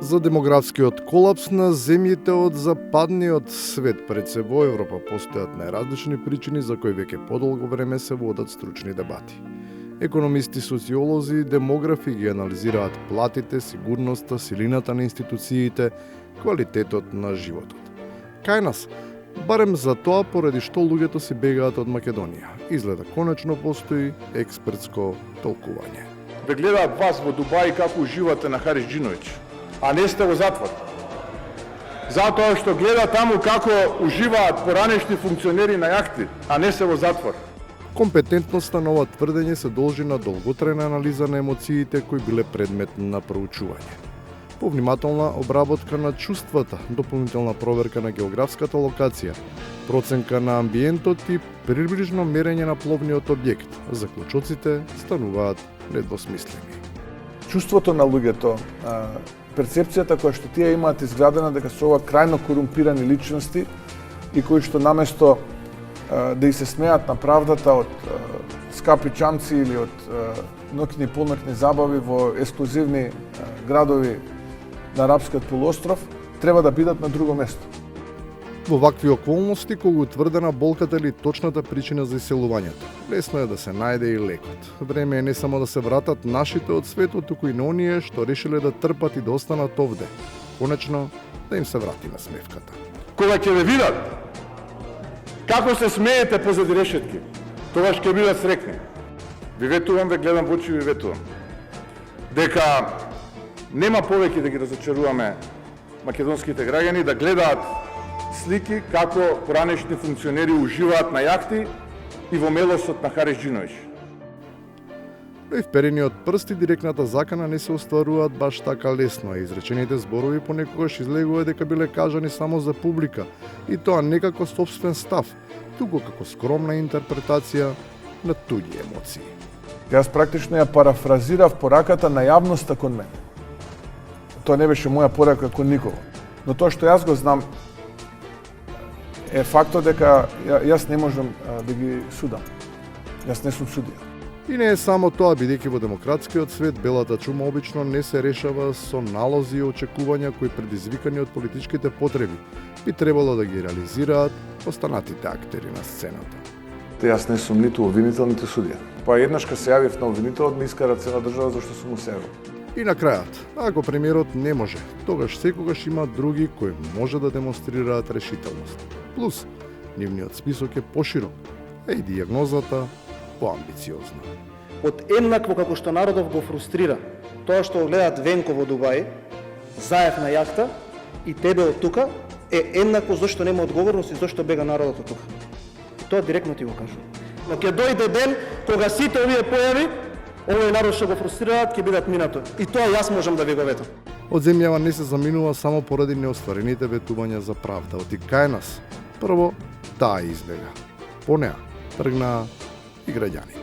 За демографскиот колапс на земјите од западниот свет пред се во Европа постојат најразлични причини за кои веќе подолго време се водат стручни дебати. Економисти, социолози и демографи ги анализираат платите, сигурноста, силината на институциите, квалитетот на животот. Кај нас, барем за тоа поради што луѓето си бегаат од Македонија, изгледа конечно постои експертско толкување. Ве гледаат вас во Дубај како уживате на Хариџиновиќ, а не сте во затвор. Затоа што гледа таму како уживаат поранешни функционери на јахти, а не се во затвор. Компетентноста на ова тврдење се должи на долготрајна анализа на емоциите кои биле предмет на проучување. Повнимателна обработка на чувствата, дополнителна проверка на географската локација, проценка на амбиентот и приближно мерење на пловниот објект. Заклучоците стануваат недвосмислени. Чувството на луѓето, перцепцијата која што тие имаат изградена дека се ова крајно корумпирани личности и кои што наместо да и се смеат на правдата од скапи чамци или од ноќни и полноќни забави во ексклузивни градови на Арапскиот полуостров, треба да бидат на друго место. Во вакви околности, кога утврдена болката или точната причина за иселувањето, лесно е да се најде и лекот. Време е не само да се вратат нашите од светот, туку и на оние што решиле да трпат и да останат овде. Конечно, да им се врати на смевката. Кога ќе ве видат како се смеете позади решетки, тогаш ќе бидат срекни. Ви ветувам, ве гледам во очи, ви ветувам дека нема повеќе да ги разочаруваме македонските граѓани да гледаат слики како поранешни функционери уживаат на јахти и во мелосот на Хариџиновиќ. Но и вперени од прсти директната закана не се остваруваат баш така лесно, а изречените зборови понекогаш излегува дека биле кажани само за публика, и тоа не како собствен став, туку како скромна интерпретација на туѓи емоции. Јас практично ја парафразирав пораката на јавноста кон мене. Тоа не беше моја порака кон никого. Но тоа што јас го знам е фактот дека јас не можам да ги судам. Јас не сум судија. И не е само тоа, бидејќи во демократскиот свет белата чума обично не се решава со налози и очекувања кои предизвикани од политичките потреби би требало да ги реализираат останатите актери на сцената. Јас не сум ниту обвинител, ниту судија. Па еднаш кога се јавив на обвинителот ми искара цела држава зашто сум му се јавил. И на крајот, ако премиерот не може, тогаш секогаш има други кои може да демонстрираат решителност. Плюс, нивниот список е поширок, а и дијагнозата поамбициозна. Еднакво како што народов го фрустрира тоа што гледаат Венко во Дубај, Заев на јахта и тебе од тука, е еднакво зашто нема одговорност и зашто бега народот од тука. И тоа директно ти го кажувам. Но ќе дојде ден кога сите овие појави, овој народ што го фрустрираат, ќе бидат минато. И тоа јас можам да ви го ветам. Од земјава не се заминува само поради неостварените ветувања за правда. Од и кај нас, прво, таа избега. По неа тргнаа и граѓани.